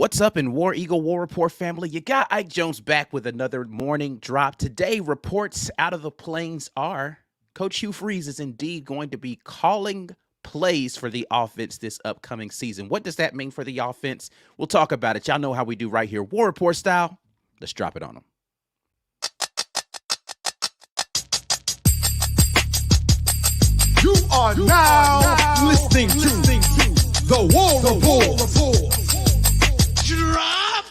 What's up in War Eagle War Report family? You got Ike Jones back with another morning drop. Today, reports out of the plains are Coach Hugh Freeze is indeed going to be calling plays for the offense this upcoming season. What does that mean for the offense? We'll talk about it. Y'all know how we do right here, War Report style. Let's drop it on them. You are now listening to the War Report. Drop.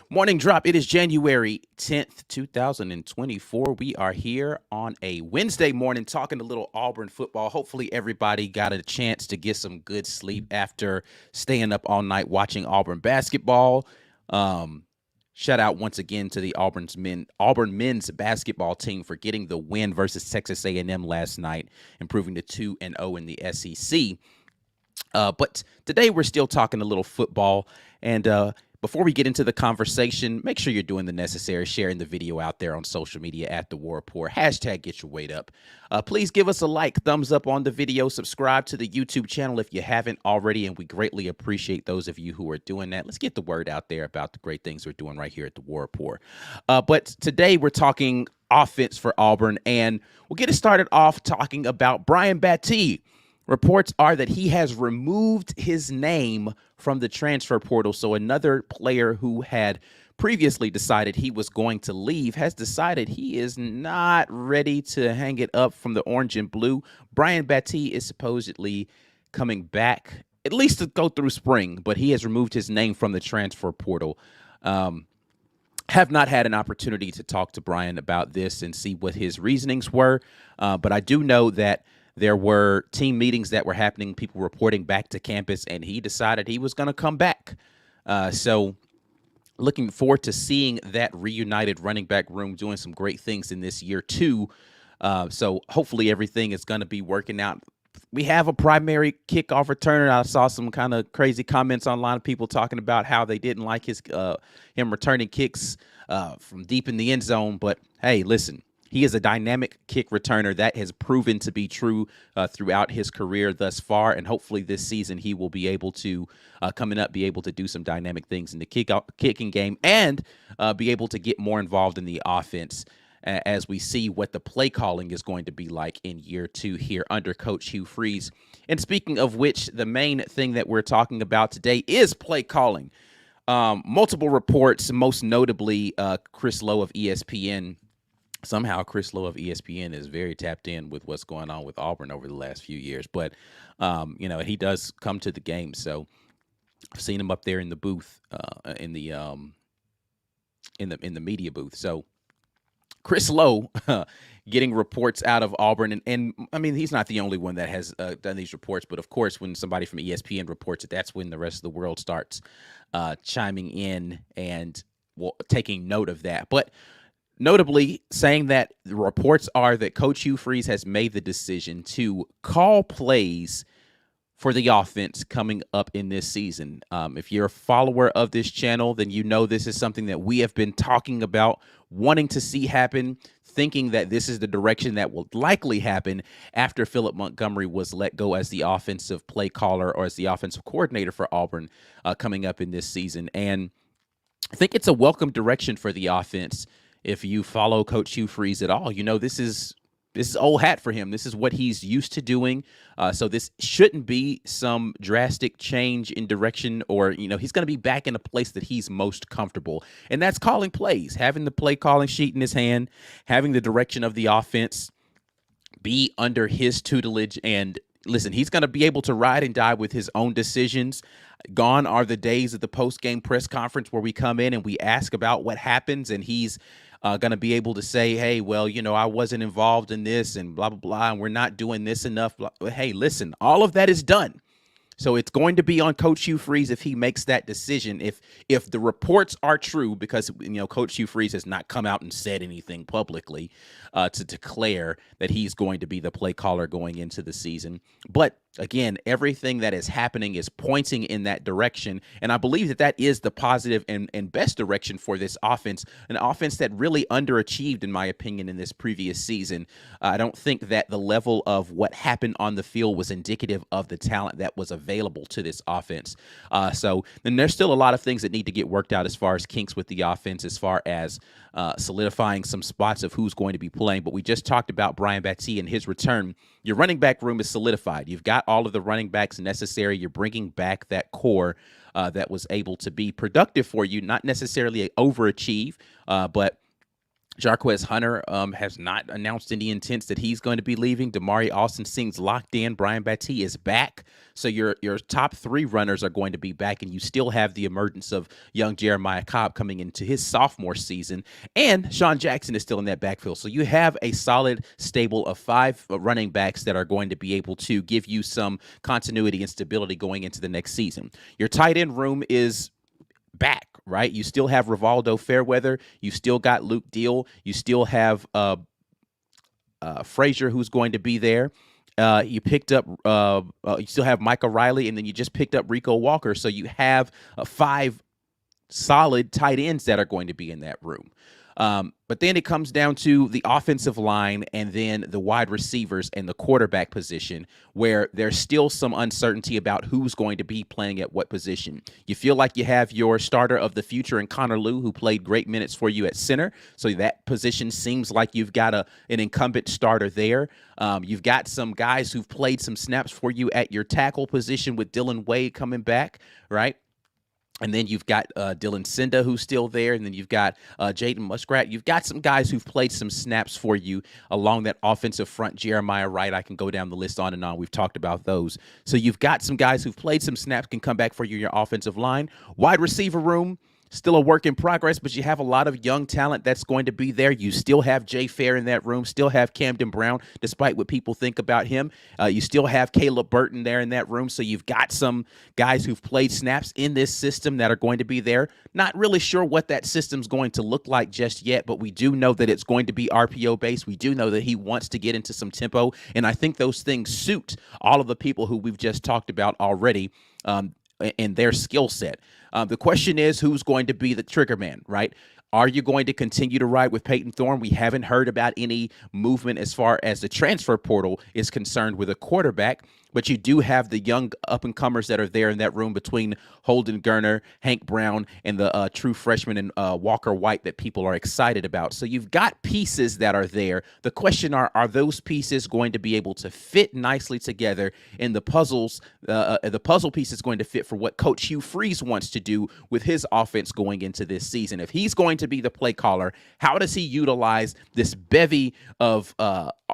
Morning drop. It is January 10th, 2024. We are here on a Wednesday morning talking a little Auburn football. Hopefully everybody got a chance to get some good sleep after staying up all night watching Auburn basketball. Shout out once again to the Auburn men's basketball team for getting the win versus Texas A&M last night, improving to 2-0 in the SEC. But today we're still talking a little football. And before we get into the conversation, make sure you're doing the necessary, sharing the video out there on social media at The War Report. Hashtag get your weight up. Please give us a like, thumbs up on the video, subscribe to the YouTube channel if you haven't already, and we greatly appreciate those of you who are doing that. Let's get the word out there about the great things we're doing right here at The War Report. But today we're talking offense for Auburn, and we'll get it started off talking about Brian Battie. Reports are that he has removed his name from the transfer portal. So another player who had previously decided he was going to leave has decided he is not ready to hang it up from the orange and blue. Brian Battie is supposedly coming back, at least to go through spring, but he has removed his name from the transfer portal. Have not had an opportunity to talk to Brian about this and see what his reasonings were. But I do know that there were team meetings that were happening, people reporting back to campus, and he decided he was going to come back. So looking forward to seeing that reunited running back room doing some great things in this year, too. So hopefully everything is going to be working out. We have a primary kickoff returner. I saw some kind of crazy comments online of people talking about how they didn't like him returning kicks from deep in the end zone. But, hey, listen. He is a dynamic kick returner. That has proven to be true throughout his career thus far, and hopefully this season he will be able to, coming up, be able to do some dynamic things in the kicking game and be able to get more involved in the offense as we see what the play calling is going to be like in year two here under Coach Hugh Freeze. And speaking of which, the main thing that we're talking about today is play calling. Multiple reports, most notably Chris Lowe of ESPN. Somehow Chris Lowe of ESPN is very tapped in with what's going on with Auburn over the last few years. But, he does come to the game. So I've seen him up there in the booth, in the media booth. So Chris Lowe getting reports out of Auburn. And I mean, he's not the only one that has done these reports. But, of course, when somebody from ESPN reports it, that's when the rest of the world starts chiming in and taking note of that. But notably saying that the reports are that Coach Hugh Freeze has made the decision to call plays for the offense coming up in this season. If you're a follower of this channel, then you know this is something that we have been talking about, wanting to see happen, thinking that this is the direction that will likely happen after Philip Montgomery was let go as the offensive play caller or as the offensive coordinator for Auburn coming up in this season. And I think it's a welcome direction for the offense. If you follow Coach Hugh Freeze at all, you know this is old hat for him. This is what he's used to doing. So this shouldn't be some drastic change in direction or, he's going to be back in a place that he's most comfortable. And that's calling plays, having the play calling sheet in his hand, having the direction of the offense be under his tutelage. And listen, he's going to be able to ride and die with his own decisions. Gone are the days of the post-game press conference where we come in and we ask about what happens and he's going to be able to say, hey, well, I wasn't involved in this and blah, blah, blah, and we're not doing this enough. Hey, listen, all of that is done. So it's going to be on Coach Hugh Freeze if he makes that decision. If the reports are true, because Coach Hugh Freeze has not come out and said anything publicly to declare that he's going to be the play caller going into the season. But Again, everything that is happening is pointing in that direction. And I believe that that is the positive and best direction for this offense, an offense that really underachieved, in my opinion, in this previous season. I don't think that the level of what happened on the field was indicative of the talent that was available to this offense. So then there's still a lot of things that need to get worked out as far as kinks with the offense, as far as solidifying some spots of who's going to be playing. But we just talked about Brian Battie and his return. Your running back room is solidified. You've got all of the running backs necessary. You're bringing back that core that was able to be productive for you, not necessarily overachieve, but Jarquez Hunter has not announced any intents that he's going to be leaving. Damari Alston seems locked in. Brian Battie is back. So your top three runners are going to be back, and you still have the emergence of young Jeremiah Cobb coming into his sophomore season. And Sean Jackson is still in that backfield. So you have a solid stable of 5 running backs that are going to be able to give you some continuity and stability going into the next season. Your tight end room is back, right? You still have Rivaldo Fairweather. You still got Luke Deal. You still have Frazier, who's going to be there. You picked up, you still have Micah Riley, and then you just picked up Rico Walker. So you have 5 solid tight ends that are going to be in that room. But then it comes down to the offensive line and then the wide receivers and the quarterback position, where there's still some uncertainty about who's going to be playing at what position. You feel like you have your starter of the future in Connor Lew, who played great minutes for you at center. So that position seems like you've got an incumbent starter there. You've got some guys who've played some snaps for you at your tackle position with Dylan Wade coming back, right? And then you've got Dylan Cinda, who's still there. And then you've got Jaden Muskrat. You've got some guys who've played some snaps for you along that offensive front. Jeremiah Wright, I can go down the list on and on. We've talked about those. So you've got some guys who've played some snaps, can come back for you in your offensive line. Wide receiver room, still a work in progress, but you have a lot of young talent that's going to be there. You still have Jay Fair in that room, still have Camden Brown, despite what people think about him. You still have Caleb Burton there in that room, so you've got some guys who've played snaps in this system that are going to be there. Not really sure what that system's going to look like just yet, but we do know that it's going to be RPO-based. We do know that he wants to get into some tempo, and I think those things suit all of the people who we've just talked about already, and their skill set. The question is, who's going to be the trigger man, right? Are you going to continue to ride with Peyton Thorne? We haven't heard about any movement as far as the transfer portal is concerned with a quarterback, but you do have the young up-and-comers that are there in that room between Holden Gerner, Hank Brown, and the true freshman and Walker White that people are excited about. So you've got pieces that are there. The question are those pieces going to be able to fit nicely together in the puzzles? The puzzle piece is going to fit for what Coach Hugh Freeze wants to do with his offense going into this season. If he's going to be the play caller, how does he utilize this bevy of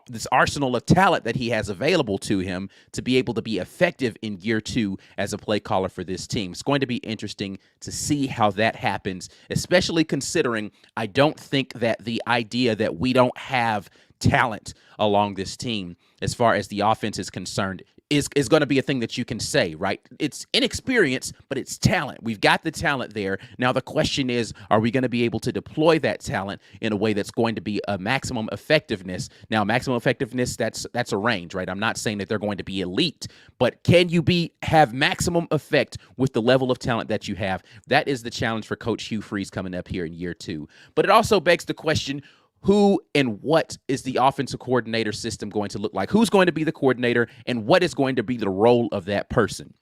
this arsenal of talent that he has available to him to be able to be effective in year 2 as a play caller for this team? It's going to be interesting to see how that happens, especially considering I don't think that the idea that we don't have talent along this team as far as the offense is concerned is going to be a thing that you can say, right? It's inexperience, but it's talent. We've got the talent there. Now the question is, are we going to be able to deploy that talent in a way that's going to be a maximum effectiveness? Now, maximum effectiveness, that's a range, right? I'm not saying that they're going to be elite, but can you have maximum effect with the level of talent that you have? That is the challenge for Coach Hugh Freeze coming up here in year 2. But it also begs the question, who and what is the offensive coordinator system going to look like? Who's going to be the coordinator, and what is going to be the role of that person?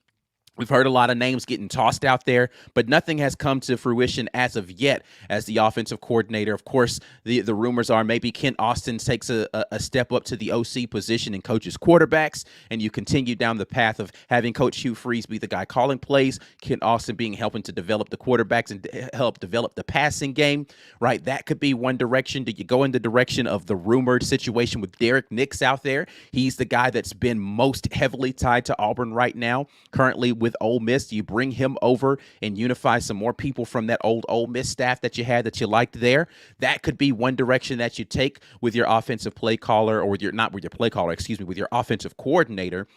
We've heard a lot of names getting tossed out there, but nothing has come to fruition as of yet as the offensive coordinator. Of course, the rumors are maybe Kent Austin takes a step up to the OC position and coaches quarterbacks, and you continue down the path of having Coach Hugh Freeze be the guy calling plays, Kent Austin helping to develop the quarterbacks and help develop the passing game, right? That could be one direction. Do you go in the direction of the rumored situation with Derek Nix out there? He's the guy that's been most heavily tied to Auburn right now, currently with Ole Miss. You bring him over and unify some more people from that old Ole Miss staff that you had that you liked there. That could be one direction that you take with your offensive play caller, or with your offensive coordinator.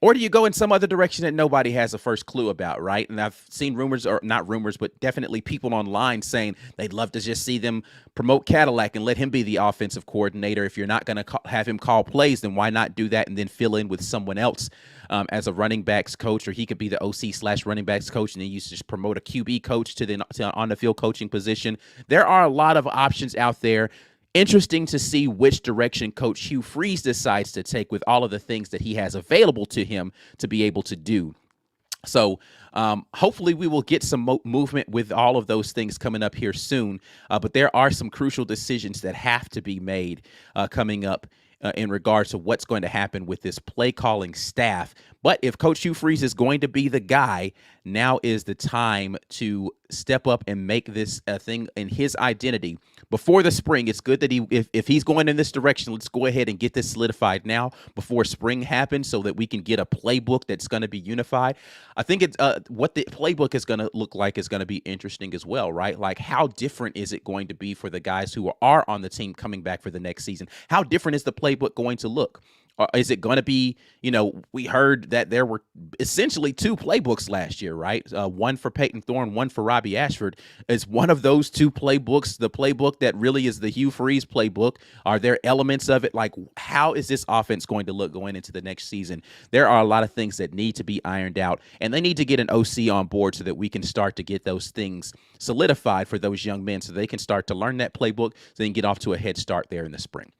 Or do you go in some other direction that nobody has a first clue about, right? And I've seen rumors, or not rumors, but definitely people online saying they'd love to just see them promote Cadillac and let him be the offensive coordinator. If you're not going to have him call plays, then why not do that and then fill in with someone else as a running backs coach, or he could be the OC/running backs coach, and then you just promote a QB coach to on the field coaching position. There are a lot of options out there. Interesting to see which direction Coach Hugh Freeze decides to take with all of the things that he has available to him to be able to do. So hopefully we will get some movement with all of those things coming up here soon. But there are some crucial decisions that have to be made coming up in regards to what's going to happen with this play calling staff. But if Coach Hugh Freeze is going to be the guy, now is the time to step up and make this a thing in his identity before the spring. It's good that if he's going in this direction, let's go ahead and get this solidified now before spring happens, so that we can get a playbook that's going to be unified. I think it's what the playbook is going to look like is going to be interesting as well, right? Like, how different is it going to be for the guys who are on the team coming back for the next season? How different is the playbook going to look? Is it going to be, we heard that there were essentially two playbooks last year, right? One for Peyton Thorne, one for Robbie Ashford. Is one of those two playbooks the playbook that really is the Hugh Freeze playbook? Are there elements of it? Like, how is this offense going to look going into the next season? There are a lot of things that need to be ironed out, and they need to get an OC on board so that we can start to get those things solidified for those young men so they can start to learn that playbook, so they can get off to a head start there in the spring.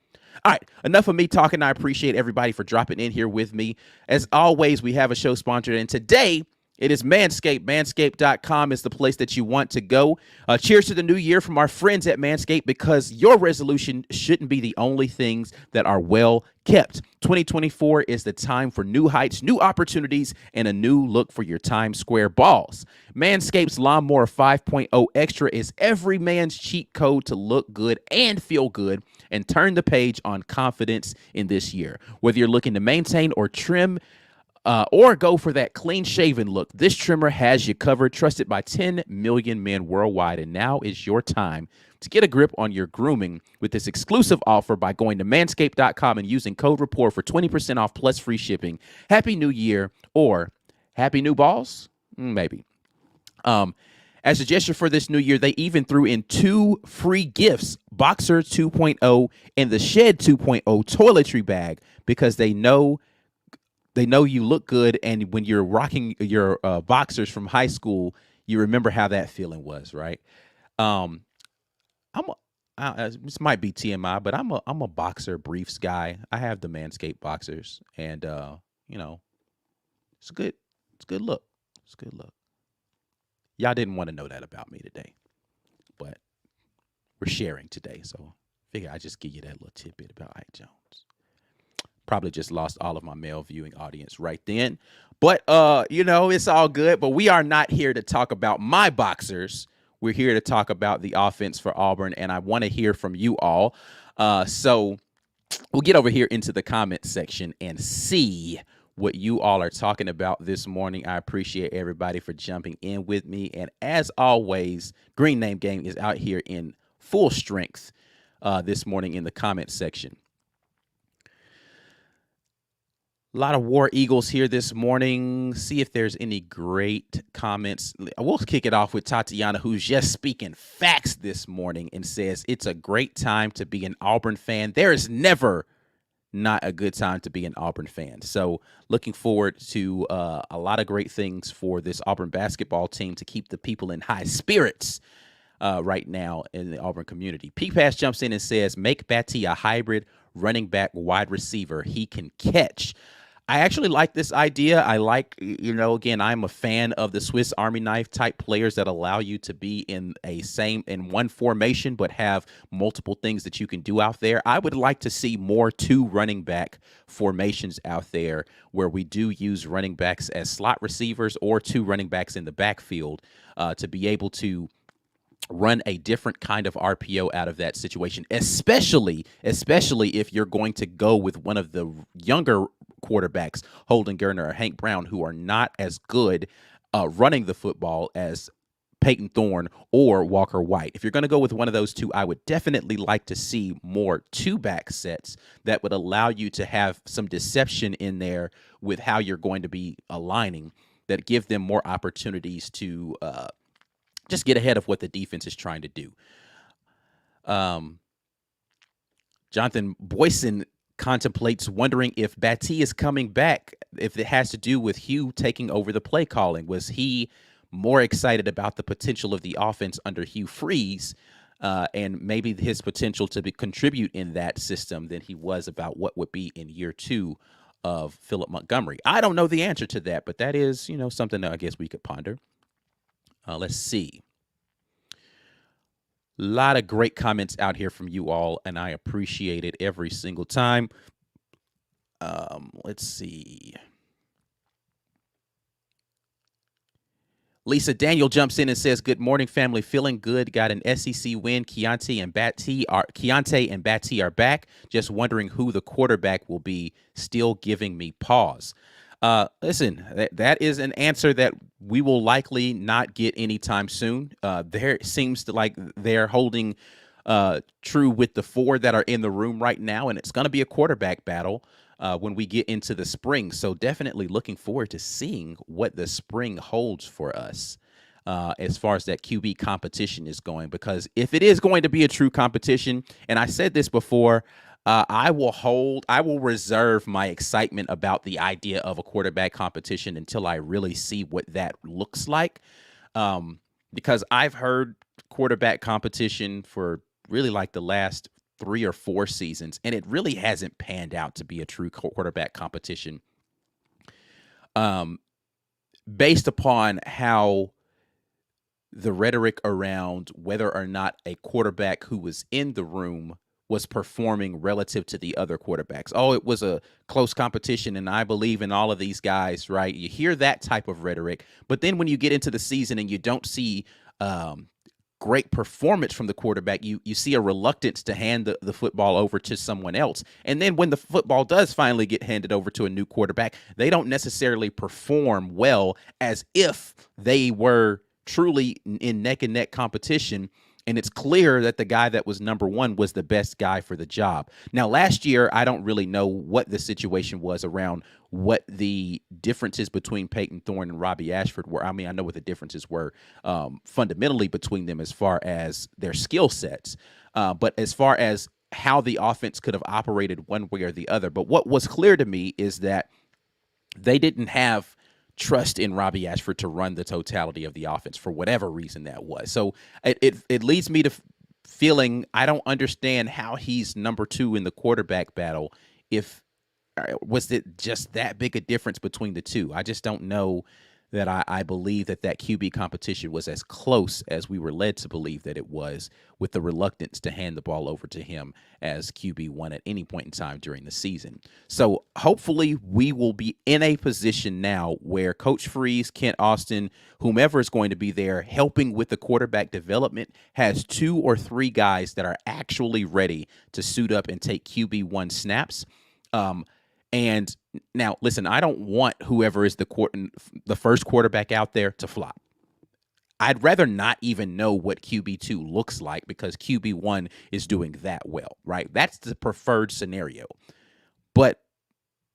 All right, enough of me talking. I appreciate everybody for dropping in here with me. As always, we have a show sponsored, and today it is Manscaped. Manscaped.com is the place that you want to go. Cheers to the new year from our friends at Manscaped, because your resolution shouldn't be the only things that are well kept. 2024 is the time for new heights, new opportunities, and a new look for your Times Square balls. Manscaped's Lawnmower 5.0 Extra is every man's cheat code to look good and feel good and turn the page on confidence in this year. Whether you're looking to maintain or trim or go for that clean-shaven look, this trimmer has you covered, trusted by 10 million men worldwide. And now is your time to get a grip on your grooming with this exclusive offer by going to manscaped.com and using code REPORT for 20% off plus free shipping. Happy New Year, or happy new balls? Maybe. As a gesture for this new year, they even threw in 2 free gifts, Boxer 2.0 and the Shed 2.0 toiletry bag, because they know you look good, and when you're rocking your boxers from high school, you remember how that feeling was, right? This might be TMI, but I'm a boxer briefs guy. I have the Manscaped boxers, and it's a good look. It's a good look. Y'all didn't want to know that about me today, but we're sharing today, so figure I just give you that little tidbit about Ike Jones. Probably just lost all of my male viewing audience right then, but it's all good. But we are not here to talk about my boxers. We're here to talk about the offense for Auburn, and I want to hear from you all. So we'll get over here into the comment section and see what you all are talking about this morning. I appreciate everybody for jumping in with me. And as always, Green Name Gang is out here in full strength this morning in the comment section. A lot of War Eagles here this morning. See if there's any great comments. We'll kick it off with Tatiana, who's just speaking facts this morning and says, it's a great time to be an Auburn fan. There is never not a good time to be an Auburn fan. So looking forward to a lot of great things for this Auburn basketball team to keep the people in high spirits right now in the Auburn community. P-Pass jumps in and says, make Battie a hybrid running back wide receiver. He can catch. I actually like this idea. I like, again, I'm a fan of the Swiss Army knife type players that allow you to be in one formation, but have multiple things that you can do out there. I would like to see more 2 running back formations out there, where we do use running backs as slot receivers or 2 running backs in the backfield to be able to run a different kind of RPO out of that situation, especially if you're going to go with one of the younger quarterbacks, Holden Geriner or Hank Brown, who are not as good running the football as Peyton Thorne or Walker White. If you're going to go with one of those two, I would definitely like to see more two-back sets that would allow you to have some deception in there with how you're going to be aligning, that give them more opportunities to just get ahead of what the defense is trying to do. Jonathan Boyson contemplates wondering if Battie is coming back, if it has to do with Hugh taking over the play calling. Was he more excited about the potential of the offense under Hugh Freeze and maybe his potential to contribute in that system than he was about what would be in year 2 of Philip Montgomery? I don't know the answer to that, but that is, something that I guess we could ponder. Let's see. A lot of great comments out here from you all, and I appreciate it every single time. Let's see. Lisa Daniel jumps in and says, "Good morning, family. Feeling good. Got an SEC win. Keontae and Battie are back. Just wondering who the quarterback will be. Still giving me pause." Listen, that is an answer that we will likely not get anytime soon. There seems to like they're holding true with the 4 that are in the room right now, and it's going to be a quarterback battle when we get into the spring. So definitely looking forward to seeing what the spring holds for us as far as that QB competition is going, because if it is going to be a true competition, and I said this before, I will reserve my excitement about the idea of a quarterback competition until I really see what that looks like. Because I've heard quarterback competition for really like the last 3 or 4 seasons, and it really hasn't panned out to be a true quarterback competition. Based upon how the rhetoric around whether or not a quarterback who was in the room was performing relative to the other quarterbacks. Oh, it was a close competition, and I believe in all of these guys, right? You hear that type of rhetoric, but then when you get into the season and you don't see great performance from the quarterback, you see a reluctance to hand the football over to someone else. And then when the football does finally get handed over to a new quarterback, they don't necessarily perform well as if they were truly in neck-and-neck competition. And it's clear that the guy that was number 1 was the best guy for the job. Now, last year, I don't really know what the situation was around what the differences between Peyton Thorne and Robbie Ashford were. I mean, I know what the differences were fundamentally between them as far as their skill sets. But as far as how the offense could have operated one way or the other. But what was clear to me is that they didn't have trust in Robbie Ashford to run the totality of the offense for whatever reason that was. So it leads me to feeling I don't understand how he's number 2 in the quarterback battle. Was it just that big a difference between the two? I just don't know that I believe that QB competition was as close as we were led to believe that it was, with the reluctance to hand the ball over to him as QB1 at any point in time during the season. So hopefully we will be in a position now where Coach Freeze, Kent Austin, whomever is going to be there helping with the quarterback development, has 2 or 3 guys that are actually ready to suit up and take QB1 snaps. And now, listen, I don't want whoever is the first quarterback out there to flop. I'd rather not even know what QB2 looks like because QB1 is doing that well, right? That's the preferred scenario. But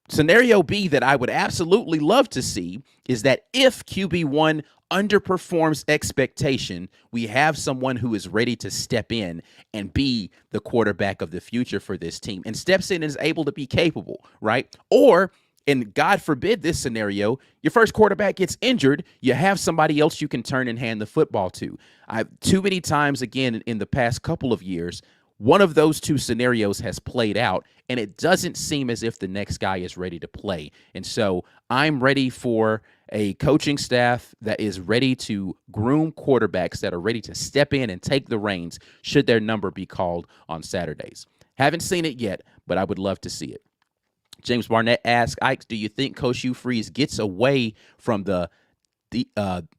scenario B that I would absolutely love to see is that if QB1 underperforms expectation, we have someone who is ready to step in and be the quarterback of the future for this team and steps in and is able to be capable, right? Or, and God forbid this scenario, your first quarterback gets injured, you have somebody else you can turn and hand the football to. Too many times, again, in the past couple of years, one of those 2 scenarios has played out, and it doesn't seem as if the next guy is ready to play. And so I'm ready for a coaching staff that is ready to groom quarterbacks that are ready to step in and take the reins should their number be called on Saturdays. Haven't seen it yet, but I would love to see it. James Barnett asks, Ike, do you think Coach Hugh Freeze gets away from the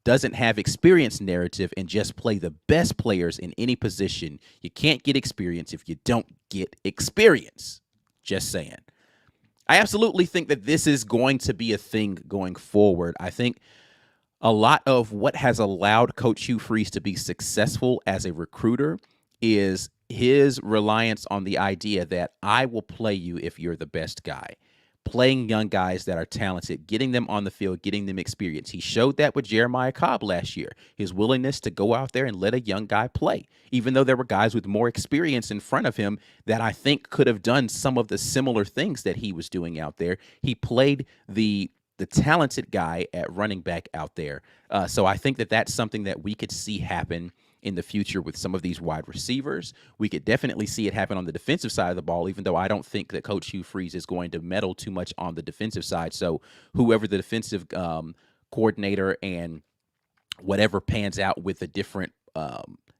doesn't have experience narrative and just play the best players in any position? You can't get experience if you don't get experience. Just saying. I absolutely think that this is going to be a thing going forward. I think A lot of what has allowed Coach Hugh Freeze to be successful as a recruiter is his reliance on the idea that I will play you if you're the best guy. Playing young guys that are talented, getting them on the field, getting them experience. He showed that with Jeremiah Cobb last year, his willingness to go out there and let a young guy play, even though there were guys with more experience in front of him that I think could have done some of the similar things that he was doing out there. He played the talented guy at running back out there. So I think that that's something that we could see happen in the future with some of these wide receivers. We could definitely see it happen on the defensive side of the ball, even though I don't think that Coach Hugh Freeze is going to meddle too much on the defensive side. So whoever the defensive coordinator and whatever pans out with the different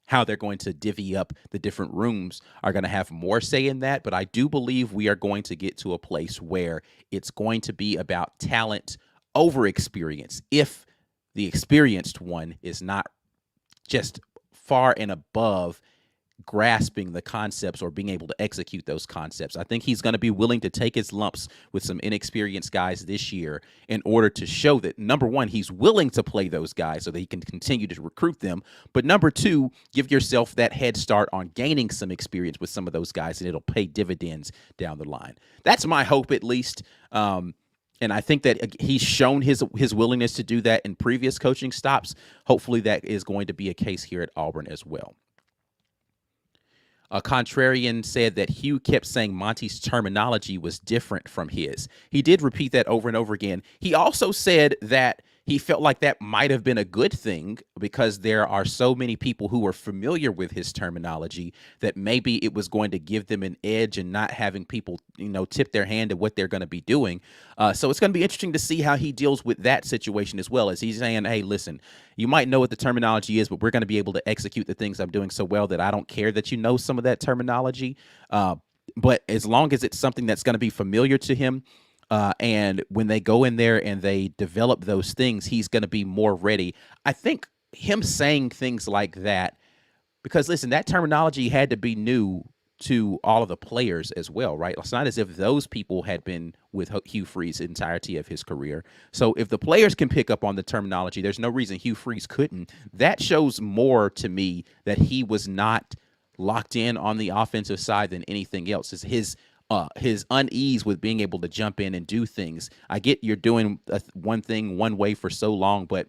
how they're going to divvy up the different rooms are going to have more say in that. But I do believe we are going to get to a place where it's going to be about talent over experience if the experienced one is not just far and above grasping the concepts or being able to execute those concepts. I think he's going to be willing to take his lumps with some inexperienced guys this year in order to show that, number one, he's willing to play those guys so that he can continue to recruit them. But number two, give yourself that head start on gaining some experience with some of those guys, and it'll pay dividends down the line. That's my hope, at least. And I think that he's shown his willingness to do that in previous coaching stops. Hopefully that is going to be a case here at Auburn as well. A contrarian said that Hugh kept saying Monty's terminology was different from his. He did repeat that over and over again. He also said that he felt like that might have been a good thing because there are so many people who are familiar with his terminology that maybe it was going to give them an edge and not having people, tip their hand at what they're going to be doing. So it's going to be interesting to see how he deals with that situation as well, as he's saying, hey, listen, you might know what the terminology is, but we're going to be able to execute the things I'm doing so well that I don't care that you know some of that terminology. But as long as it's something that's going to be familiar to him, and when they go in there and they develop those things, he's going to be more ready. I think him saying things like that, because listen, that terminology had to be new to all of the players as well, right? It's not as if those people had been with Hugh Freeze the entirety of his career. So if the players can pick up on the terminology, there's no reason Hugh Freeze couldn't. That shows more to me that he was not locked in on the offensive side than anything else. It's his unease with being able to jump in and do things. I get you're doing one thing one way for so long, but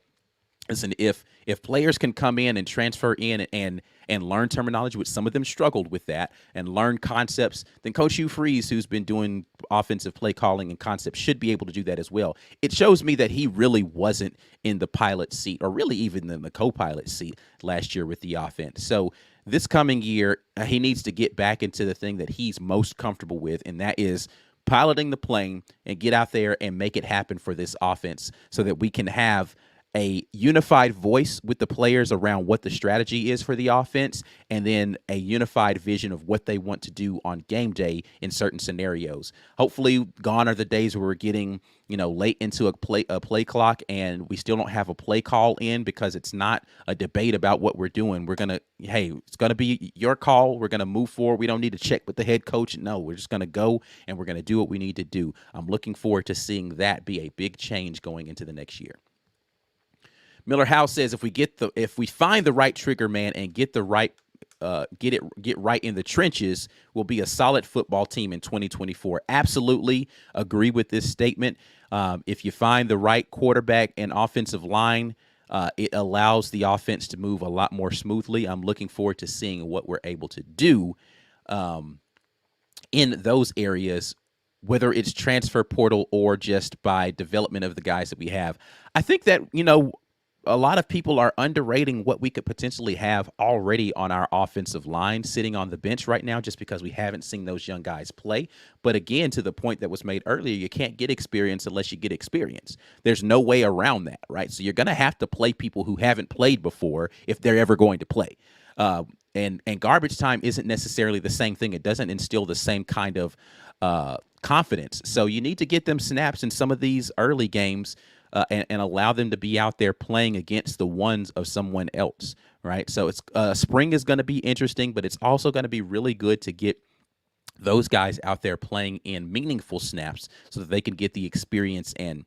listen, if players can come in and transfer in and learn terminology, which some of them struggled with that, and learn concepts, then Coach Hugh Freeze, who's been doing offensive play calling and concepts, should be able to do that as well. It shows me that he really wasn't in the pilot seat, or really even in the co-pilot seat last year with the offense. So this coming year, he needs to get back into the thing that he's most comfortable with, and that is piloting the plane and get out there and make it happen for this offense so that we can have a unified voice with the players around what the strategy is for the offense, and then a unified vision of what they want to do on game day in certain scenarios. Hopefully gone are the days where we're getting, late into a play clock and we still don't have a play call in because it's not a debate about what we're doing. We're going to, hey, it's going to be your call. We're going to move forward. We don't need to check with the head coach. No, we're just going to go and we're going to do what we need to do. I'm looking forward to seeing that be a big change going into the next year. Miller House says if we find the right trigger man and get right in the trenches, we'll be a solid football team in 2024. Absolutely agree with this statement. If you find the right quarterback and offensive line, it allows the offense to move a lot more smoothly. I'm looking forward to seeing what we're able to do in those areas, whether it's transfer portal or just by development of the guys that we have. I think that, a lot of people are underrating what we could potentially have already on our offensive line sitting on the bench right now just because we haven't seen those young guys play. But again, to the point that was made earlier, you can't get experience unless you get experience. There's no way around that, right? So you're going to have to play people who haven't played before if they're ever going to play. And garbage time isn't necessarily the same thing. It doesn't instill the same kind of confidence. So you need to get them snaps in some of these early games and allow them to be out there playing against the ones of someone else, right? So it's spring is going to be interesting, but it's also going to be really good to get those guys out there playing in meaningful snaps so that they can get the experience and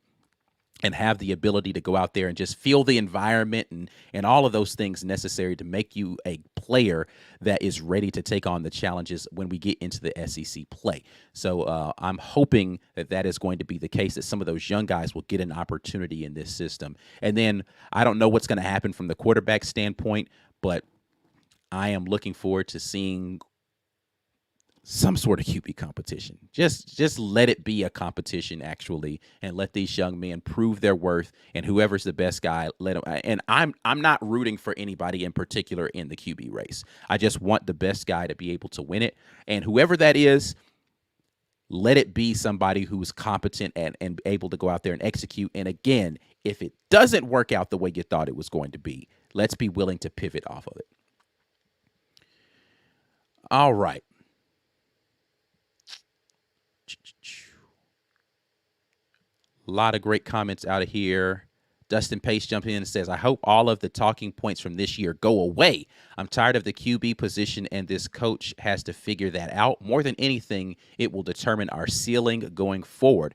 and have the ability to go out there and just feel the environment and all of those things necessary to make you a player that is ready to take on the challenges when we get into the SEC play. So I'm hoping that that is going to be the case, that some of those young guys will get an opportunity in this system. And then I don't know what's going to happen from the quarterback standpoint, but I am looking forward to seeing some sort of QB competition. Just let it be a competition, actually, and let these young men prove their worth. And whoever's the best guy, let them. And I'm not rooting for anybody in particular in the QB race. I just want the best guy to be able to win it. And whoever that is, let it be somebody who's competent and able to go out there and execute. And again, if it doesn't work out the way you thought it was going to be, let's be willing to pivot off of it. All right. A lot of great comments out of here. Dustin Pace jumped in and says, I hope all of the talking points from this year go away. I'm tired of the QB position, and this coach has to figure that out. More than anything, it will determine our ceiling going forward.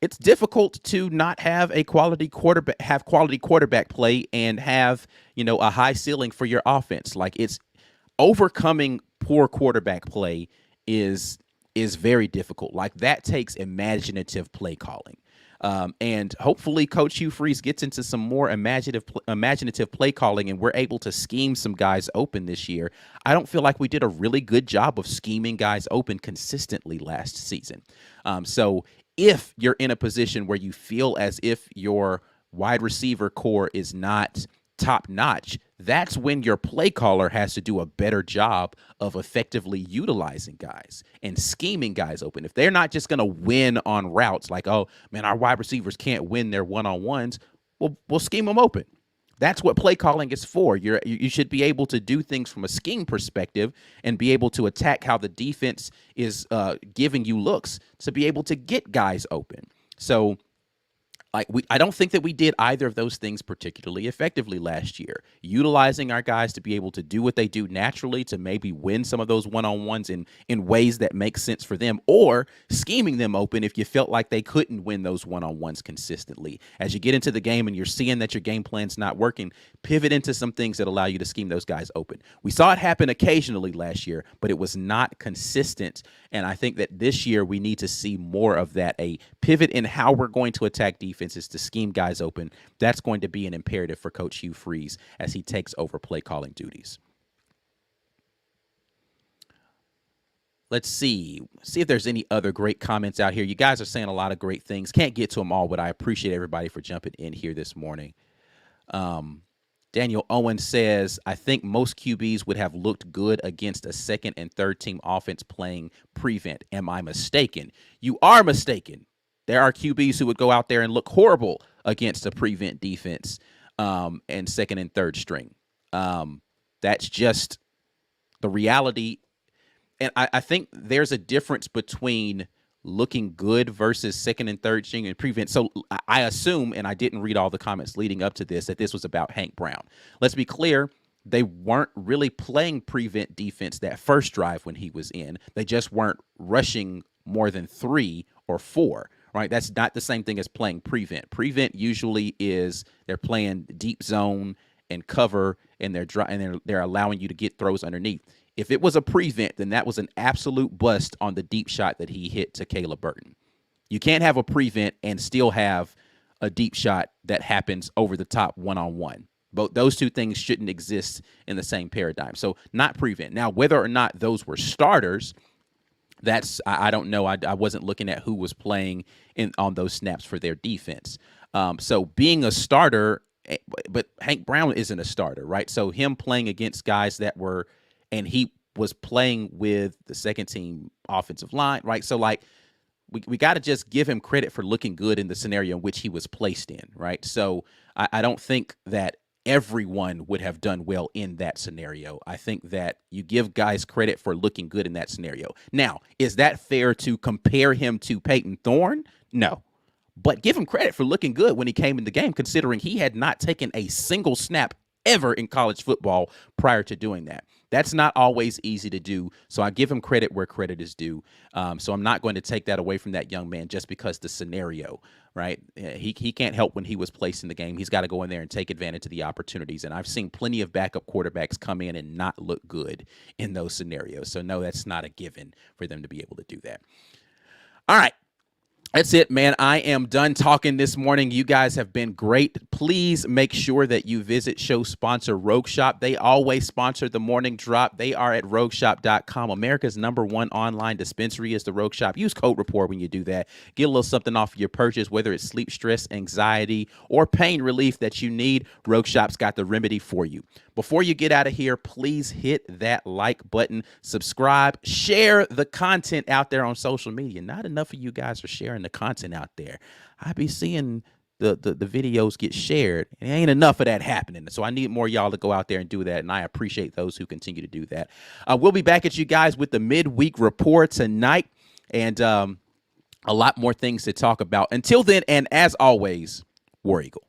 It's difficult to not have a quality quarterback play and have, a high ceiling for your offense. Like, it's overcoming poor quarterback play is very difficult. Like, that takes imaginative play calling. And hopefully Coach Hugh Freeze gets into some more imaginative play calling, and we're able to scheme some guys open this year. I don't feel like we did a really good job of scheming guys open consistently last season. So if you're in a position where you feel as if your wide receiver core is not top notch, that's when your play caller has to do a better job of effectively utilizing guys and scheming guys open. If they're not just going to win on routes like, oh, man, our wide receivers can't win their one-on-ones, we'll scheme them open. That's what play calling is for. You should be able to do things from a scheme perspective and be able to attack how the defense is giving you looks to be able to get guys open. So I don't think that we did either of those things particularly effectively last year. Utilizing our guys to be able to do what they do naturally to maybe win some of those one-on-ones in ways that make sense for them, or scheming them open if you felt like they couldn't win those one-on-ones consistently. As you get into the game and you're seeing that your game plan's not working, pivot into some things that allow you to scheme those guys open. We saw it happen occasionally last year, but it was not consistent. And I think that this year we need to see more of that, a pivot in how we're going to attack defenses to scheme guys open. That's going to be an imperative for Coach Hugh Freeze as he takes over play calling duties. Let's see if there's any other great comments out here. You guys are saying a lot of great things. Can't get to them all, but I appreciate everybody for jumping in here this morning. Daniel Owen says, I think most QBs would have looked good against a second and third team offense playing prevent. Am I mistaken? You are mistaken. There are QBs who would go out there and look horrible against a prevent defense and second and third string. That's just the reality. And I think there's a difference between looking good versus second and third string and prevent. So I assume, and I didn't read all the comments leading up to this, that this was about Hank Brown. Let's be clear. They weren't really playing prevent defense that first drive when he was in. They just weren't rushing more than 3 or 4, right? That's not the same thing as playing prevent. Prevent usually is they're playing deep zone and cover, and they're allowing you to get throws underneath. If it was a prevent, then that was an absolute bust on the deep shot that he hit to Caleb Burton. You can't have a prevent and still have a deep shot that happens over the top one-on-one. But those two things shouldn't exist in the same paradigm. So not prevent. Now, whether or not those were starters, I don't know. I wasn't looking at who was playing on those snaps for their defense. So being a starter, but Hank Brown isn't a starter, right? So him playing against guys that were, and he was playing with the second team offensive line, right? So like we got to just give him credit for looking good in the scenario in which he was placed in, right? So I don't think that everyone would have done well in that scenario. I think that you give guys credit for looking good in that scenario. Now, is that fair to compare him to Peyton Thorne? No. But give him credit for looking good when he came in the game, considering he had not taken a single snap ever in college football prior to doing that. That's not always easy to do. So I give him credit where credit is due. So I'm not going to take that away from that young man just because the scenario, right? He can't help when he was placed in the game. He's got to go in there and take advantage of the opportunities. And I've seen plenty of backup quarterbacks come in and not look good in those scenarios. So no, that's not a given for them to be able to do that. All right. That's it, man. I am done talking this morning. You guys have been great. Please make sure that you visit show sponsor Rogue Shop. They always sponsor the morning drop. They are at rogueshop.com. America's #1 online dispensary is the Rogue Shop. Use code REPORT when you do that. Get a little something off of your purchase, whether it's sleep, stress, anxiety, or pain relief that you need. Rogue Shop's got the remedy for you. Before you get out of here, please hit that like button, subscribe, share the content out there on social media. Not enough of you guys are sharing the content out there. I be seeing the videos get shared, and ain't enough of that happening. So I need more of y'all to go out there and do that, and I appreciate those who continue to do that. We'll be back at you guys with the midweek report tonight, and a lot more things to talk about. Until then, and as always, War Eagle.